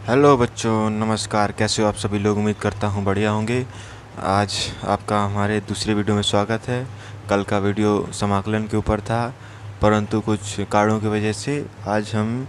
Hello बच्चों, नमस्कार। कैसे हो आप सभी लोग? उम्मीद करता हूँ बढ़िया होंगे। आज आपका हमारे दूसरे वीडियो में स्वागत है। कल का वीडियो समाकलन के ऊपर था, परंतु कुछ कारणों की वजह से आज हम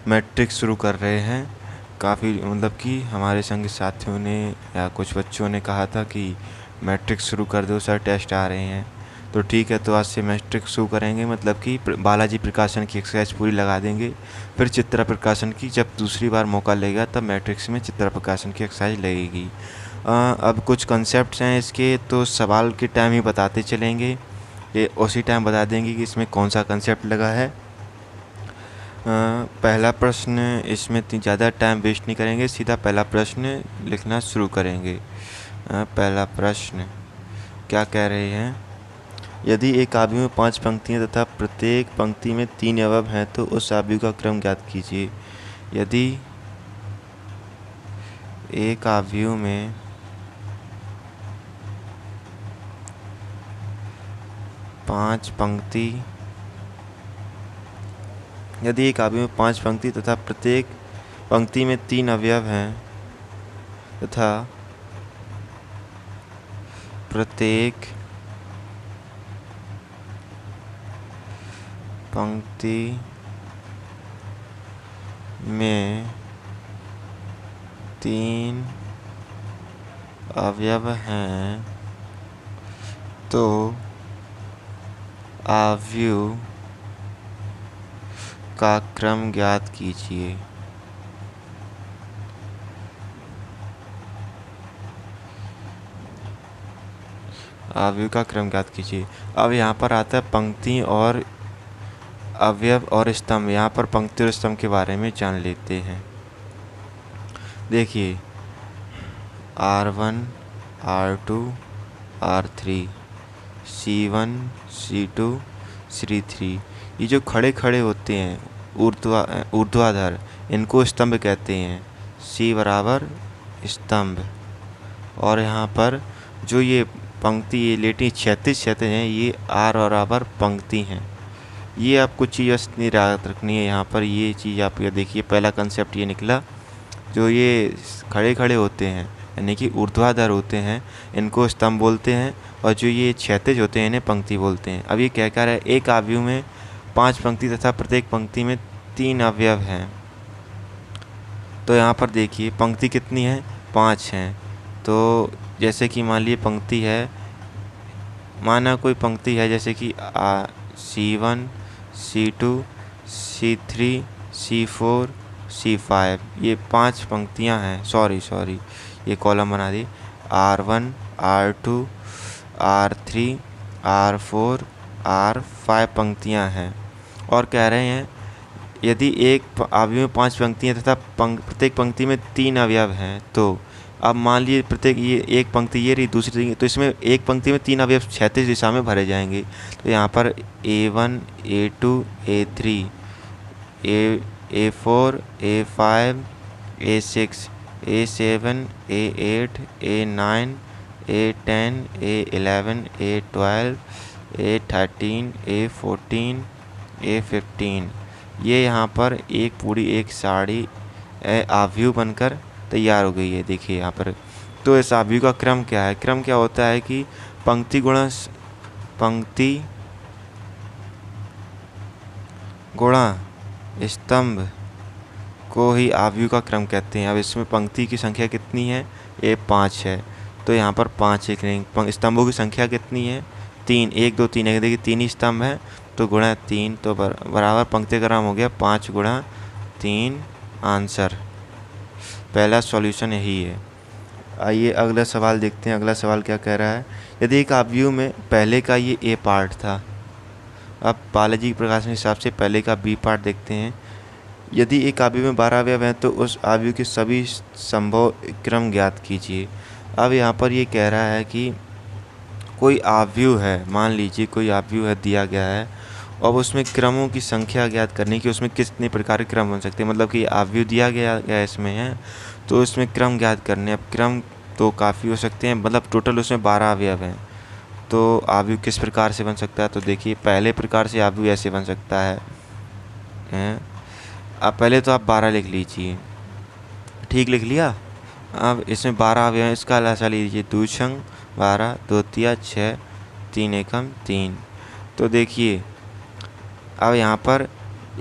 मैट्रिक्स शुरू कर रहे हैं। काफ़ी मतलब कि हमारे संग साथियों ने या कुछ बच्चों ने कहा था कि मैट्रिक्स शुरू कर दो सर, टेस्ट आ रहे हैं। तो ठीक है, तो आज से मैट्रिक्स शुरू करेंगे, मतलब कि बालाजी प्रकाशन की एक्सरसाइज पूरी लगा देंगे। फिर चित्रा प्रकाशन की जब दूसरी बार मौका लेगा तब मैट्रिक्स में चित्रा प्रकाशन की एक्सरसाइज लगेगी। अब कुछ कॉन्सेप्ट्स हैं इसके, तो सवाल के टाइम ही बताते चलेंगे। ये उसी टाइम बता देंगे कि इसमें कौन सा कंसेप्ट लगा है। पहला प्रश्न, इसमें इतनी ज़्यादा टाइम वेस्ट नहीं करेंगे, सीधा पहला प्रश्न लिखना शुरू करेंगे। पहला प्रश्न क्या कह रहे हैं? यदि एक आव्यूह में 5 पंक्तियाँ तथा प्रत्येक पंक्ति में 3 अवयव हैं तो उस आव्यूह का क्रम ज्ञात कीजिए। यदि एक आव्यूह में 5 पंक्ति तथा प्रत्येक पंक्ति में 3 अवयव हैं तथा प्रत्येक पंक्ति में 3 अवयव हैं तो आव्यूह का क्रम ज्ञात कीजिए। आव्यूह का क्रम ज्ञात कीजिए। अब यहाँ पर आता है पंक्ति और अवयव और स्तंभ। यहाँ पर पंक्ति और स्तंभ के बारे में जान लेते हैं। देखिए, R1, R2, R3, C1, C2, C3, ये जो खड़े खड़े होते हैं ऊर्ध्वाधर, इनको स्तंभ कहते हैं। C बराबर स्तंभ। और यहाँ पर जो ये पंक्ति, ये लेटी क्षैतिज हैं, ये R बराबर पंक्ति हैं। ये आपको चीज़ नहीं याद रखनी है। यहाँ पर ये चीज़ आप ये देखिए, पहला कंसेप्ट ये निकला, जो ये खड़े खड़े होते हैं यानी कि ऊर्ध्वाधर होते हैं, इनको स्तंभ बोलते हैं, और जो ये क्षैतिज होते हैं इन्हें पंक्ति बोलते हैं। अब ये क्या कह रहा है? एक आव्यूह में 5 पंक्ति तथा प्रत्येक पंक्ति में 3 अवयव हैं। तो यहाँ पर देखिए पंक्ति कितनी है? 5 हैं। तो जैसे कि मान लीजिए पंक्ति है, माना कोई पंक्ति है जैसे कि C1, C2, C3, C4, C5, ये 5 पंक्तियाँ हैं। सॉरी, ये कॉलम बना दी। R1, R2, R3, R4, R5 पंक्तियाँ हैं। और कह रहे हैं यदि एक आव्यूह में 5 पंक्तियाँ तथा प्रत्येक पंक्ति में 3 अवयव हैं तो अब मान लीजिए प्रत्येक, ये एक पंक्ति ये रही, दूसरी, तो इसमें एक पंक्ति में 3 अवयव क्षैतिज दिशा में भरे जाएंगे। तो यहाँ पर A1, A2, A3, A4, A5, A6, A7, A8, A9, A10, A11, A12, A13, A14, A15, ये यहाँ पर एक पूरी एक साड़ी आव्यूह बनकर तैयार हो गई है। देखिए यहाँ पर। तो इस आव्यूह का क्रम क्या है? क्रम क्या होता है कि पंक्ति गुणा स्तंभ को ही आव्यूह का क्रम कहते हैं। अब इसमें पंक्ति की संख्या कितनी है? ये 5 है, तो यहाँ पर 5 लिख लेंगे। स्तंभों की संख्या कितनी है? 3, 1 2 3 है। देखिए 3 ही स्तंभ है, तो गुणा 3, तो बराबर पंक्ति का क्रम हो गया 5 गुणा 3। आंसर, पहला सॉल्यूशन यही है। आइए अगला सवाल देखते हैं। अगला सवाल क्या कह रहा है? यदि एक आव्यूह में पहले का ये ए पार्ट था, अब बालाजी प्रकाशन के हिसाब से पहले का बी पार्ट देखते हैं। यदि एक आव्यूह में 12 अवयव हैं तो उस आव्यूह के सभी संभव क्रम ज्ञात कीजिए। अब यहाँ पर ये कह रहा है कि कोई आव्यूह है, मान लीजिए कोई आव्यूह है दिया गया है, अब उसमें क्रमों की संख्या ज्ञात करनी कि उसमें कितने प्रकार के क्रम बन सकते हैं। मतलब कि आव्यूह दिया गया इसमें है, तो इसमें क्रम ज्ञात करने। अब क्रम तो काफ़ी हो सकते हैं, मतलब टोटल उसमें 12 अवयव हैं, तो आव्यूह किस प्रकार से बन सकता है? तो देखिए पहले प्रकार से आव्यूह ऐसे बन सकता है। अब पहले तो आप 12 लिख लीजिए, ठीक लिख लिया। अब इसमें 12 अवयव हैं, इसका लसा लीजिए। दूशंग 12, द्वितीया 6, 3 एकम 3। तो देखिए अब यहाँ पर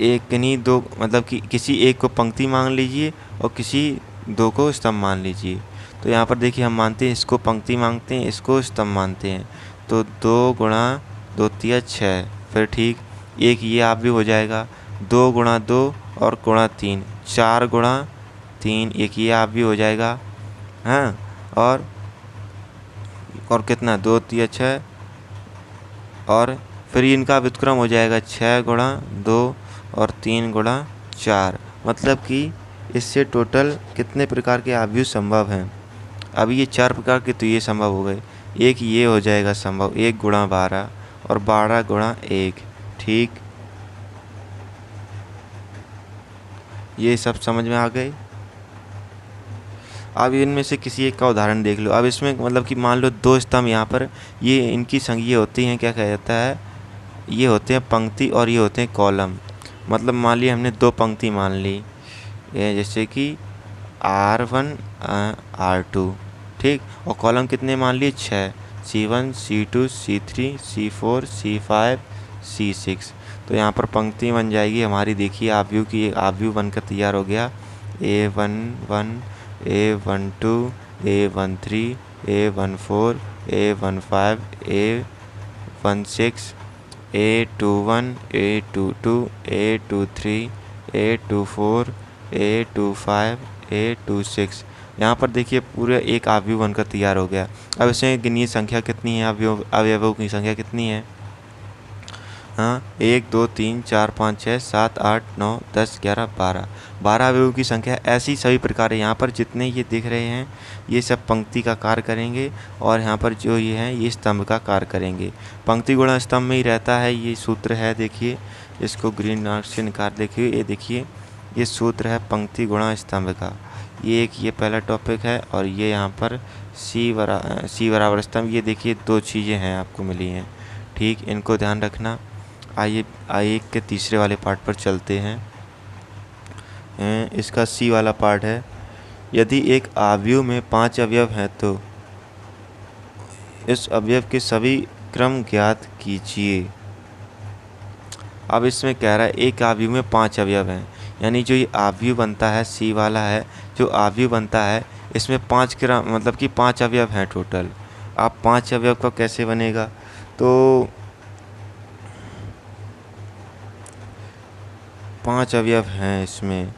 एक नहीं दो, मतलब कि किसी एक को पंक्ति मान लीजिए और किसी दो को स्तंभ मान लीजिए। तो यहाँ पर देखिए हम मानते हैं इसको पंक्ति मांगते हैं, इसको स्तंभ मानते हैं। तो 2 गुणा द्वितीया 6, फिर ठीक एक ये आप भी हो जाएगा। 2 गुणा 2 और गुणा 3, 4 गुणा 3, एक ये आप भी हो जाएगा। हाँ, और कितना 2 3 6, और फिर इनका व्युत्क्रम हो जाएगा 6 गुणा 2 और 3 गुणा 4। मतलब कि इससे टोटल कितने प्रकार के आव्यूह संभव हैं। अब ये 4 प्रकार के तो ये संभव हो गए, एक ये हो जाएगा संभव, 1 गुणा 12 और 12 गुणा 1। ठीक, ये सब समझ में आ गए। अब इनमें से किसी एक का उदाहरण देख लो। अब इसमें मतलब कि मान लो 2 स्तंभ यहाँ पर, ये इनकी संज्ञा होती हैं, क्या कहा जाता है, ये होते हैं पंक्ति और ये होते हैं कॉलम। मतलब मान लिया हमने 2 पंक्ति मान ली, जैसे कि R1 R2, ठीक, और कॉलम कितने मान लिए 6, C1 C2 C3 C4 C5 C6। तो यहाँ पर पंक्ति बन जाएगी हमारी। देखिए आव्यूह की, आव्यूह बनकर तैयार हो गया। A11 A12 A13 A14 A15 A16 A21 A22 A23 A24 A25 A26। यहाँ पर देखिए पूरा एक आव्यूह बनकर तैयार हो गया। अब इसमें गिनिए संख्या कितनी है, अवयवों की संख्या कितनी है। हाँ, 1 2 3 4 5 6 7 8 9 10 11 12, 12 अवयवों की संख्या। ऐसी सभी प्रकार है। यहाँ पर जितने ये दिख रहे हैं ये सब पंक्ति का कार्य करेंगे, और यहाँ पर जो ये हैं ये स्तंभ का कार्य करेंगे। पंक्ति गुणा स्तंभ में ही रहता है, ये सूत्र है। देखिए इसको ग्रीन मार्क से निकाल, देखिए ये देखिए ये सूत्र है पंक्ति गुणा स्तंभ का। ये पहला टॉपिक है, और ये यहाँ पर सी बराबर स्तंभ। ये देखिए 2 चीज़ें हैं आपको मिली हैं, ठीक, इनको ध्यान रखना। आइए के तीसरे वाले पार्ट पर चलते हैं। इसका सी वाला पार्ट है, यदि एक आव्यूह में 5 अवयव हैं तो इस अवयव के सभी क्रम ज्ञात कीजिए। अब इसमें कह रहा है एक आव्यूह में 5 अवयव हैं, यानी जो ये आव्यूह बनता है सी वाला है, जो आव्यूह बनता है इसमें 5 क्रम, मतलब कि 5 अवयव हैं टोटल। अब 5 अवयव का कैसे बनेगा, तो 5 अवयव हैं इसमें,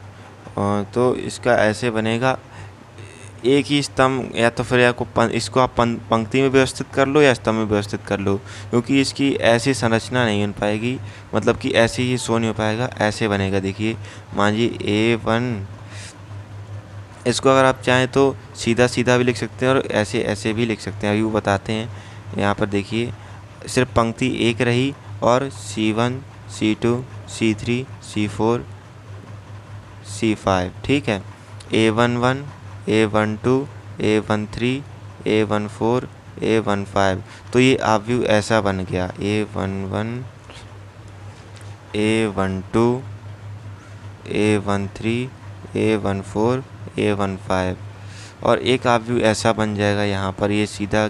तो इसका ऐसे बनेगा। एक ही स्तंभ, या तो फिर इसको आप पंक्ति में व्यवस्थित कर लो या स्तंभ में व्यवस्थित कर लो, क्योंकि इसकी ऐसी संरचना नहीं बन पाएगी, मतलब कि ऐसे ही शो नहीं हो पाएगा। ऐसे बनेगा, देखिए मान लीजिए A1, इसको अगर आप चाहें तो सीधा सीधा भी लिख सकते हैं और ऐसे ऐसे भी लिख सकते हैं, अभी वो बताते हैं। यहाँ पर देखिए सिर्फ पंक्ति एक रही, और C1 C2 C3 C4 C5, ठीक है। A11 A12 A13 A14 A15, तो ये आव्यूह ऐसा बन गया। A11 A12 A13 A14 A15, और एक आव्यूह ऐसा बन जाएगा यहाँ पर। ये सीधा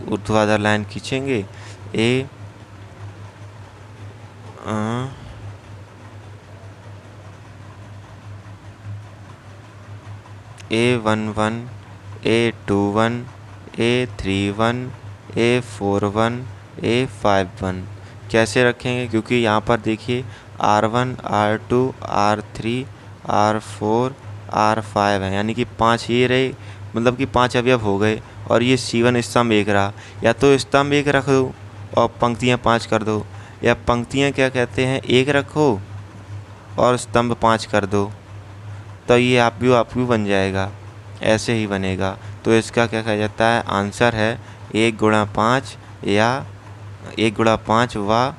ऊर्ध्वाधर लाइन खींचेंगे, A11 A21 A31 A41 A51 कैसे रखेंगे, क्योंकि यहाँ पर देखिए R1 R2 R3 R4 R5 है, यानी कि 5 ये रहे, मतलब कि 5 अवयव हो गए। और ये C1 स्तंभ एक रहा, या तो स्तंभ एक रख दो और पंक्तियाँ 5 कर दो, या पंक्तियाँ क्या कहते हैं एक रखो और स्तंभ 5 कर दो, तो ये आव्यूह बन जाएगा। ऐसे ही बनेगा। तो इसका क्या कहा जाता है, आंसर है 1 गुणा 5 या 1 गुणा 5 व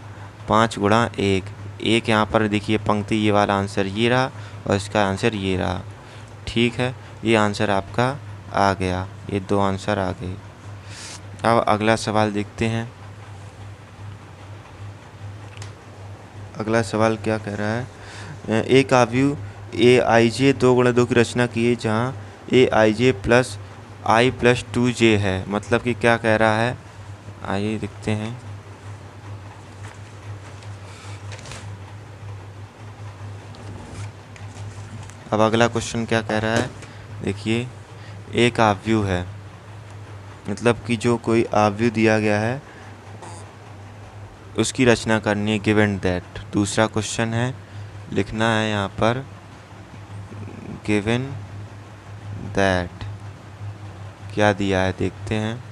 5 गुणा 1। एक यहाँ पर देखिए पंक्ति, ये वाला आंसर ये रहा और इसका आंसर ये रहा, ठीक है। ये आंसर आपका आ गया, ये 2 आंसर आ गए। अब अगला सवाल देखते हैं। अगला सवाल क्या कह रहा है, एक आव्यूह ए आई जे 2 × 2 की रचना की है, जहाँ ए आई जे प्लस आई प्लस 2 जे है। मतलब कि क्या कह रहा है, आइए देखते हैं। अब अगला क्वेश्चन क्या कह रहा है, देखिए एक आव्यूह है, मतलब कि जो कोई आव्यूह दिया गया है उसकी रचना करनी है, गिवन दैट। दूसरा क्वेश्चन है, लिखना है यहाँ पर गिवन दैट क्या दिया है, देखते हैं।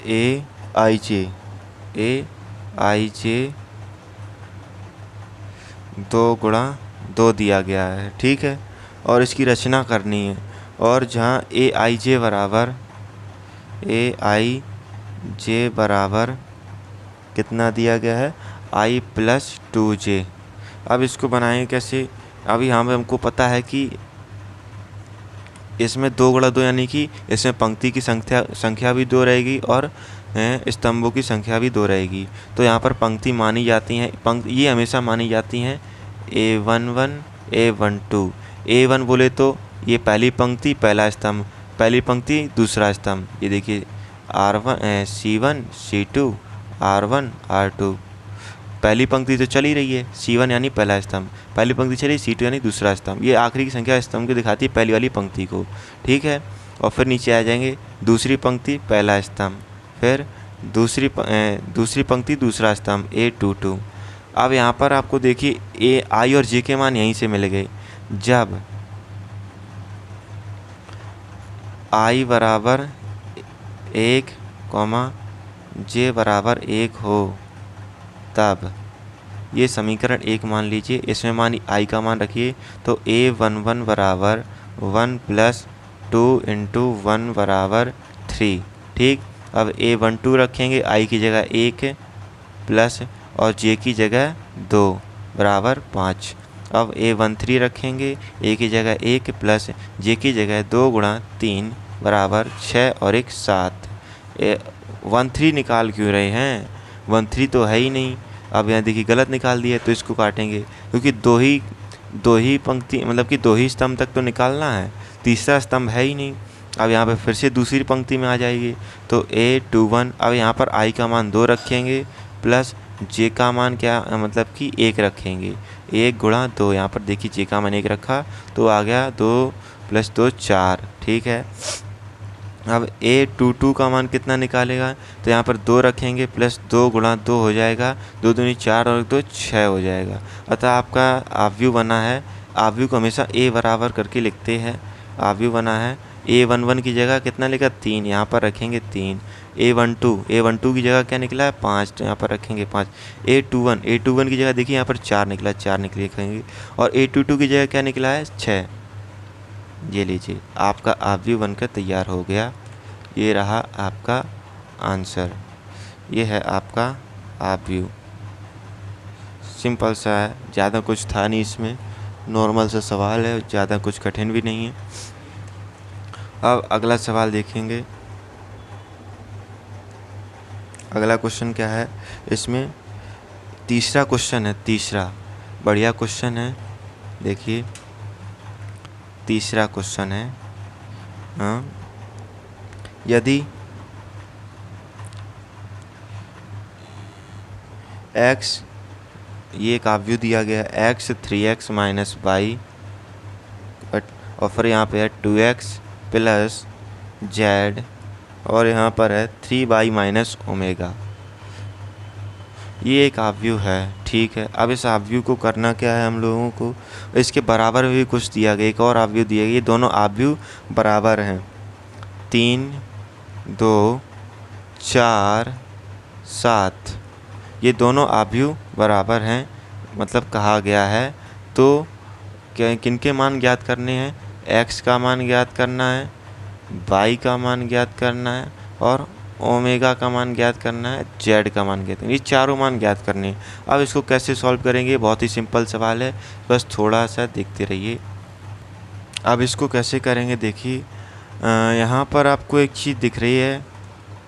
ए आई जे 2 × 2 दिया गया है, ठीक है, और इसकी रचना करनी है। और जहाँ ए आई जे बराबर कितना दिया गया है, आई प्लस 2 जे। अब इसको बनाएंगे कैसे, अभी यहाँ पे हमको पता है कि इसमें 2 × 2 यानी कि इसमें पंक्ति की संख्या भी 2 रहेगी और स्तंभों की संख्या भी 2 रहेगी। तो यहाँ पर पंक्ति मानी जाती हैं, ये हमेशा मानी जाती हैं A11 A12। A1 बोले तो ये पहली पंक्ति पहला स्तंभ, पहली पंक्ति दूसरा स्तंभ। ये देखिए R1 C1 C2 R1 R2, पहली पंक्ति तो चल ही रही है, C1 यानी पहला स्तंभ, पहली पंक्ति चली, C2 यानी दूसरा स्तंभ। ये आखिरी की संख्या स्तंभ की दिखाती है पहली वाली पंक्ति को, ठीक है। और फिर नीचे आ जाएंगे, दूसरी पंक्ति पहला स्तंभ, फिर दूसरी पंक्ति दूसरा स्तंभ A22। अब यहाँ पर आपको देखिए ए आई और जे के मान यहीं से मिल गए। जब आई बराबर 1, जे बराबर 1 हो तब ये समीकरण 1 मान लीजिए, इसमें मान आई का मान रखिए, तो A11 बराबर 1 + 2 × 1 बराबर 3, ठीक। अब A12 रखेंगे, आई की जगह 1 प्लस और जे की जगह 2 बराबर 5। अब A13 रखेंगे, ए की जगह 1 प्लस जे की जगह 2 × 3 बराबर 6 और 1 7। 13 निकाल क्यों रहे हैं, 13 तो है ही नहीं। अब यहाँ देखिए गलत निकाल दिया, तो इसको काटेंगे, क्योंकि दो ही पंक्ति मतलब कि 2 ही स्तंभ तक तो निकालना है, तीसरा स्तंभ है ही नहीं। अब यहाँ पे फिर से दूसरी पंक्ति में आ जाएगी, तो A21। अब यहाँ पर आई का मान 2 रखेंगे प्लस जे का मान क्या मतलब कि 1 रखेंगे, 1 × 2। यहाँ पर देखिए जे का मान 1 रखा तो आ गया 2 + 2 4, ठीक है। अब A22 का मान कितना निकालेगा, तो यहाँ पर 2 रखेंगे प्लस 2 × 2 हो जाएगा, 2 दूनी 4 और 2 6 हो जाएगा। अतः आपका आव्यूह बना है। आव्यूह को हमेशा A बराबर करके लिखते हैं। आव्यूह बना है, A11 की जगह कितना लिखा 3, यहाँ पर रखेंगे 3। A12 की जगह क्या निकला है 5, तो यहाँ पर रखेंगे 5। A21 की जगह देखिए यहाँ पर 4 निकला, 4 लिखेंगे। और A22 की जगह क्या निकला है 6। ये लीजिए आपका आव्यूह बनकर तैयार हो गया। ये रहा आपका आंसर, ये है आपका आव्यूह। सिंपल सा है, ज़्यादा कुछ था नहीं इसमें, नॉर्मल सा सवाल है, ज़्यादा कुछ कठिन भी नहीं है। अब अगला सवाल देखेंगे। अगला क्वेश्चन क्या है, इसमें तीसरा क्वेश्चन है, तीसरा बढ़िया क्वेश्चन है। देखिए तीसरा क्वेश्चन है, हाँ, यदि x, ये एक आव्यूह दिया गया है, x 3x - y, और फिर यहाँ पे है 2x + z, और यहाँ पर है 3y - ओमेगा। ये एक आव्यूह है, ठीक है। अब इस आव्यूह को करना क्या है हम लोगों को, इसके बराबर में भी कुछ दिया गया, एक और आव्यूह दिया गया। ये दोनों आव्यूह बराबर हैं, 3 2 4 7, ये दोनों आव्यूह बराबर हैं, मतलब कहा गया है। तो क्या किनके मान ज्ञात करने हैं, x का मान ज्ञात करना है, y का मान ज्ञात करना है, और ओमेगा का मान ज्ञात करना है, z का मान ज्ञात करना है। ये चारों मान ज्ञात करने हैं। अब इसको कैसे सॉल्व करेंगे, बहुत ही सिंपल सवाल है, बस थोड़ा सा देखते रहिए। अब इसको कैसे करेंगे, देखिए यहाँ पर आपको एक चीज़ दिख रही है,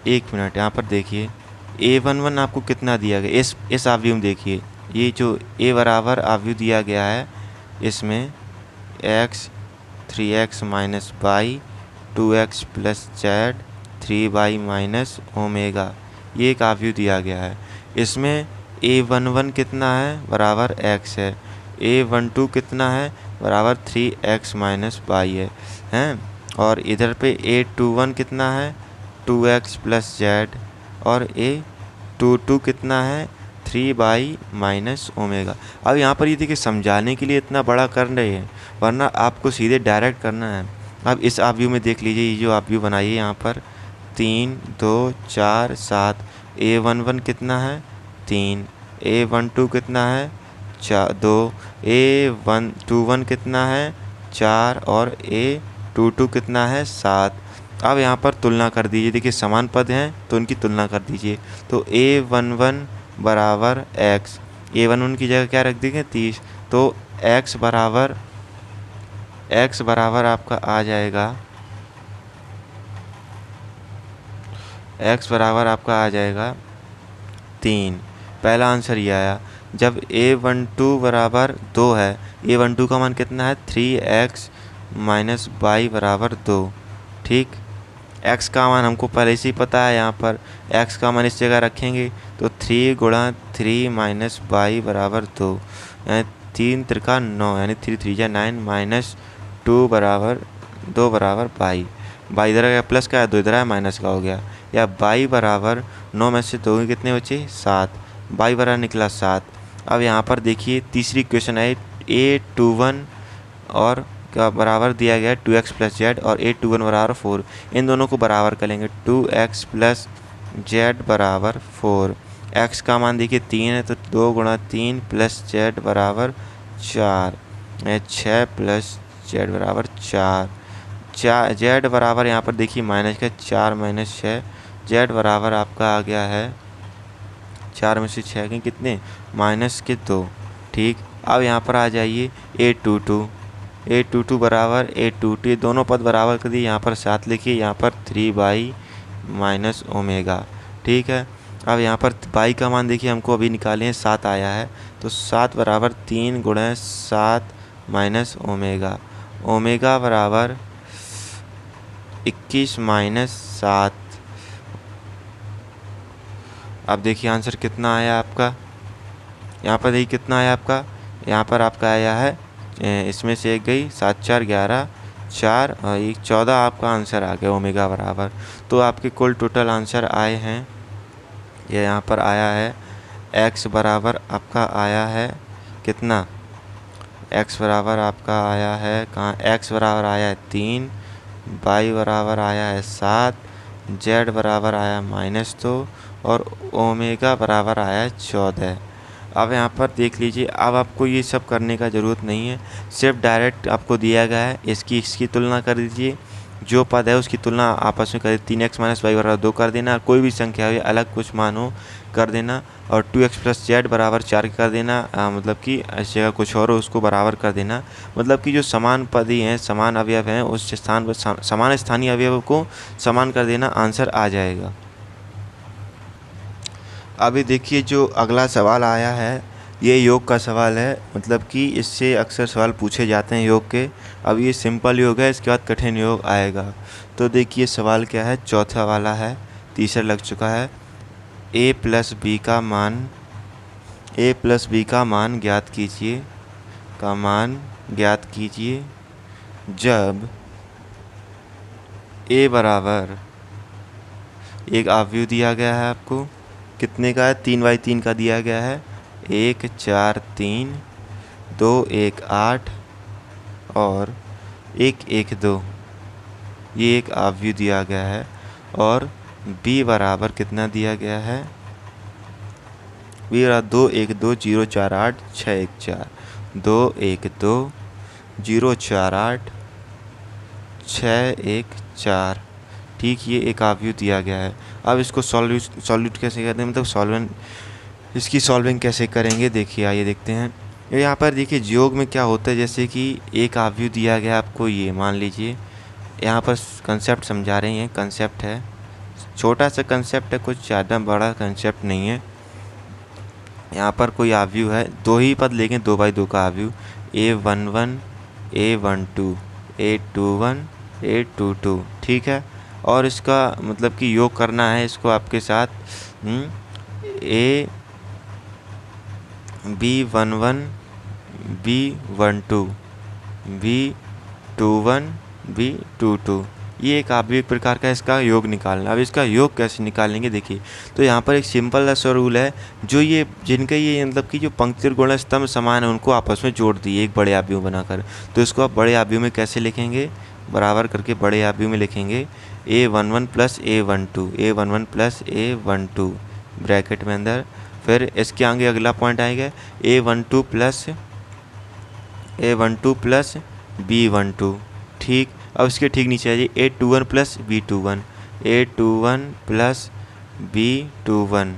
1 मिनट, यहाँ पर देखिए A11 आपको कितना दिया गया, इस आव्यूह में देखिए, ये जो A बराबर आव्यूह दिया गया है, इसमें X 3x minus Y 2x plus Z 3y minus omega, ये एक आव्यूह दिया गया है। इसमें a11 कितना है बराबर x है, a12 कितना है बराबर 3x माइनस वाई है हैं, और इधर पे a21 कितना है 2x प्लस जेड, और a22 कितना है 3y माइनस ओमेगा। अब यहाँ पर ये देखिए समझाने के लिए इतना बड़ा कर रहे हैं, वरना आपको सीधे डायरेक्ट करना है। अब इस आव्यूह में देख लीजिए, ये जो आव्यूह बनाई है यहाँ पर 3 2 4 7, a11 कितना है 3, a12 कितना है 2, a21 कितना है 4 और a22 कितना है 7। अब यहाँ पर तुलना कर दीजिए, देखिए समान पद हैं तो उनकी तुलना कर दीजिए। तो a11 बराबर x, a11 की जगह क्या रख देंगे 30, तो x बराबर आपका आ जाएगा, x बराबर आपका आ जाएगा 3। पहला आंसर ये आया। जब a12 बराबर 2 है, a12 का मान कितना है 3x माइनस वाई बराबर 2। ठीक, x का मान हमको पहले से ही पता है, यहाँ पर x का मान इस जगह रखेंगे तो 3 गुणा 3 माइनस वाई बराबर 2, यानी 3 त्रिका 9, यानी 3 3 9 माइनस 2 बराबर 2 बराबर वाई। वाई इधर का प्लस का है, 2 इधर है माइनस का हो गया, या वाई बराबर 9 में से 2 कितने बचे 7, वाई बराबर निकला 7। अब यहाँ पर देखिए तीसरी इक्वेशन है a21 और का बराबर दिया गया है 2x प्लस जेड और a21 बराबर 4, इन दोनों को बराबर करेंगे 2x प्लस जेड बराबर 4। x का मान देखिए 3 है तो 2 गुणा 3 प्लस जेड बराबर 4, 6 प्लस जेड बराबर 4। जेड बराबर यहाँ पर देखिए माइनस का 4 माइनस 6, जेड बराबर आपका आ गया है 4 में से 6 के कितने माइनस के 2। ठीक, अब यहाँ पर आ जाइए a22 बराबर a22, दोनों पद बराबर कर दिए, यहाँ पर 7 लिखिए, यहाँ पर 3y माइनस ओमेगा। ठीक है, अब यहाँ पर y का मान देखिए हमको अभी निकाले हैं 7 आया है, तो 7 बराबर 3 गुणा 7 माइनस ओमेगा, ओमेगा बराबर 21 माइनस 7। अब देखिए आंसर कितना आया आपका, यहाँ पर देखिए कितना आया आपका, यहाँ पर आपका आया है इसमें से एक गई 7 4 11 4 और 1 14, आपका आंसर आ गया ओमेगा बराबर। तो आपके कुल टोटल आंसर आए हैं, ये यहाँ पर आया है x बराबर आपका आया है कितना, x बराबर आपका आया है कहाँ, x बराबर आया है 3, y बराबर आया है 7, z बराबर आया -2 और ओमेगा बराबर आया है 14। अब यहाँ पर देख लीजिए, अब आपको ये सब करने का ज़रूरत नहीं है, सिर्फ डायरेक्ट आपको दिया गया है इसकी तुलना कर दीजिए, जो पद है उसकी तुलना आपस में कर 3x माइनस वाई बराबर 2 कर देना, कोई भी संख्या हो अलग कुछ मान हो कर देना, और 2x प्लस जेड बराबर 4 कर देना, मतलब कि इस जगह कुछ और हो उसको बराबर कर देना, मतलब कि जो समान पद ही हैं समान अवयव हैं उस स्थान पर समान स्थानीय अवयव को समान कर देना, आंसर आ जाएगा। अभी देखिए जो अगला सवाल आया है ये योग का सवाल है, मतलब कि इससे अक्सर सवाल पूछे जाते हैं योग के। अब ये सिंपल योग है, इसके बाद कठिन योग आएगा। तो देखिए सवाल क्या है, चौथा वाला है, तीसरा लग चुका है। a प्लस बी का मान ज्ञात कीजिए, जब a बराबर एक आव्यूह दिया गया है आपको, कितने का है 3/3 का दिया गया है, 1 4 3 2 1 8 और 1 1 2, ये एक आव्यूह दिया गया है। और b बराबर कितना दिया गया है, b बराबर 2 1 2 0 4 8 6 1 4, 2 1 2 0 4 8 6 1 4। ठीक, ये एक आव्यूह दिया गया है। अब इसको सॉल्यूट कैसे करते हैं, मतलब इसकी सॉल्विंग कैसे करेंगे, देखिए आइए देखते हैं। यहाँ पर देखिए योग में क्या होता है, जैसे कि एक आव्यूह दिया गया आपको, ये मान लीजिए यहाँ पर कंसेप्ट समझा रहे हैं, कंसेप्ट है छोटा सा कंसेप्ट है, कुछ ज़्यादा बड़ा कंसेप्ट नहीं है। यहाँ पर कोई आव्यूह है, दो ही पद लेंगे, 2/2 का आव्यूह, A11 A12 A21 A22, ठीक है। और इसका मतलब कि योग करना है इसको आपके साथ, B11 B12 B21 B22, ये एक आव्यूह प्रकार का इसका योग निकालना। अब इसका योग कैसे निकालेंगे देखिए, तो यहाँ पर एक सिंपल सा रूल है, जो ये जिनके ये मतलब कि जो पंक्ति और गुणा स्तंभ समान है उनको आपस में जोड़ दिए एक बड़े आव्यूह बनाकर। तो इसको आप बड़े आव्यूह में कैसे लिखेंगे, बराबर करके बड़े आव्यूह में लिखेंगे A11 plus A12 A11 plus A12 bracket में अंदर। फिर इसके आगे अगला पॉइंट आएगा A12 प्लस B12, ठीक। अब इसके ठीक नीचे आ जाइए A21 plus B21 A21 plus B21,